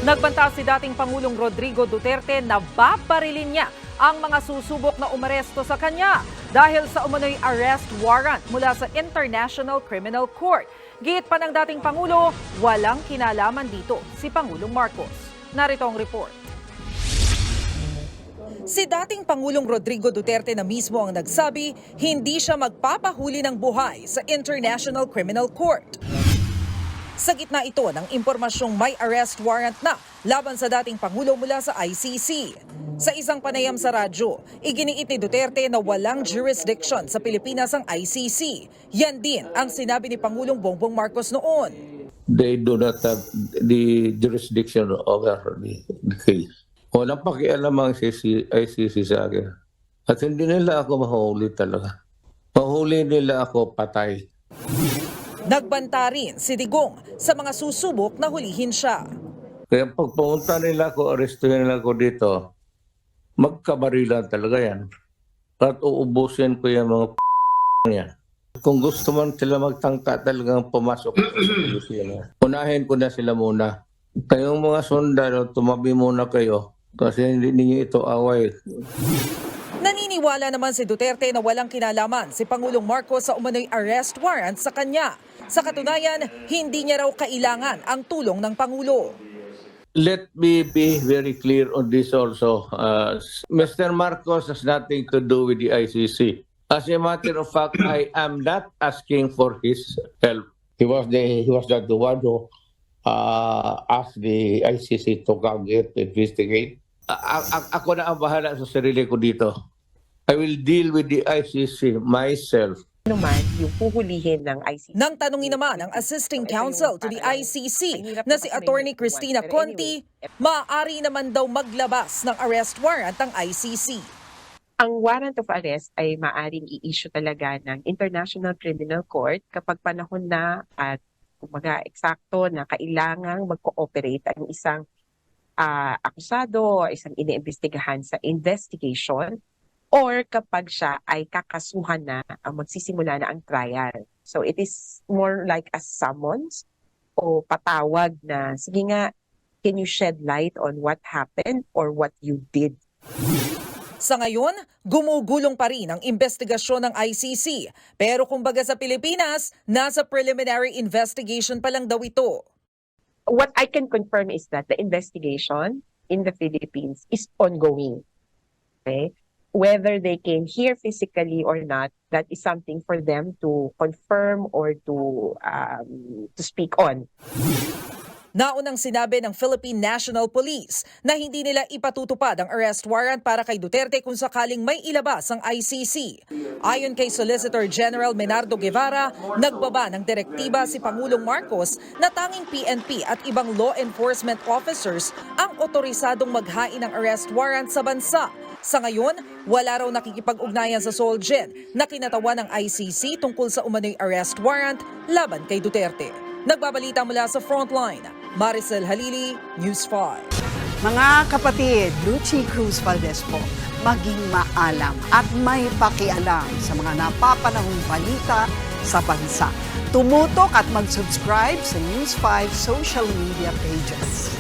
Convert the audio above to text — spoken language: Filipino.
Nagbanta si dating Pangulong Rodrigo Duterte na babarilin niya ang mga susubok na umaresto sa kanya dahil sa umano'y arrest warrant mula sa International Criminal Court. Giit pa ng dating Pangulo, walang kinalaman dito si Pangulong Marcos. Narito ang report. Si dating Pangulong Rodrigo Duterte na mismo ang nagsabi, hindi siya magpapahuli ng buhay sa International Criminal Court. Sa gitna ito ng impormasyong may arrest warrant na laban sa dating Pangulo mula sa ICC. Sa isang panayam sa radyo, iginiit ni Duterte na walang jurisdiction sa Pilipinas ang ICC. Yan din ang sinabi ni Pangulong Bongbong Marcos noon. They do not have the jurisdiction over the case. Walang pakialam ang ICC sa akin. At hindi nila ako mahuli talaga. Mahuli nila ako patay. Nagbanta rin si Digong sa mga susubok na hulihin siya. Kaya pag pumunta nila ako, arestuhin nila ako dito, magkabarilan talaga yan. At uubusin ko yung mga yan. Kung gusto man sila magtangka talagang pumasok sa sila. Unahin ko na sila muna. Kayong mga sundalo, tumabi muna kayo kasi hindi niyo ito away. Naniniwala naman si Duterte na walang kinalaman si Pangulong Marcos sa umano'y arrest warrant sa kanya. Sa katunayan, hindi niya raw kailangan ang tulong ng Pangulo. Let me be very clear on this also. Mr. Marcos has nothing to do with the ICC. As a matter of fact, I am not asking for his help. He was the one who asked the ICC to come here to investigate. Ako na ang bahala sa sarili ko dito. I will deal with the ICC myself. Naman yung puhulihin ng ICC. Nang tanungin naman ang Assisting Counsel to the ICC na si Attorney Cristina Conti, maaari naman daw maglabas ng arrest warrant ang ICC. Ang warrant of arrest ay maaaring i-issue talaga ng International Criminal Court kapag panahon na at kumbaga eksakto na kailangang mag-cooperate ang isang akusado o isang iniimbestigahan sa investigation or kapag siya ay kakasuhan na magsisimula na ang trial. So it is more like a summons o patawag na, sige nga, can you shed light on what happened or what you did? Sa ngayon, gumugulong pa rin ang investigasyon ng ICC. Pero kumbaga sa Pilipinas, nasa preliminary investigation pa lang daw ito. What I can confirm is that the investigation in the Philippines is ongoing. Okay? Whether they came here physically or not, that is something for them to confirm or to speak on. Naunang sinabi ng Philippine National Police na hindi nila ipatutupad ang arrest warrant para kay Duterte kung sakaling may ilabas ang ICC. Ayon kay Solicitor General Menardo Guevara, nagbaba ng direktiba si Pangulong Marcos na tanging PNP at ibang law enforcement officers ang otorisadong maghain ng arrest warrant sa bansa. Sa ngayon, wala raw nakikipag-ugnayan sa Solgen na kinatawan ng ICC tungkol sa umano'y arrest warrant laban kay Duterte. Nagbabalita mula sa Frontline, Maricel Halili, News 5. Mga kapatid, Lucy Cruz Valdez po, maging maalam at may pakialam sa mga napapanahong balita sa bansa. Tumutok at mag-subscribe sa News 5 social media pages.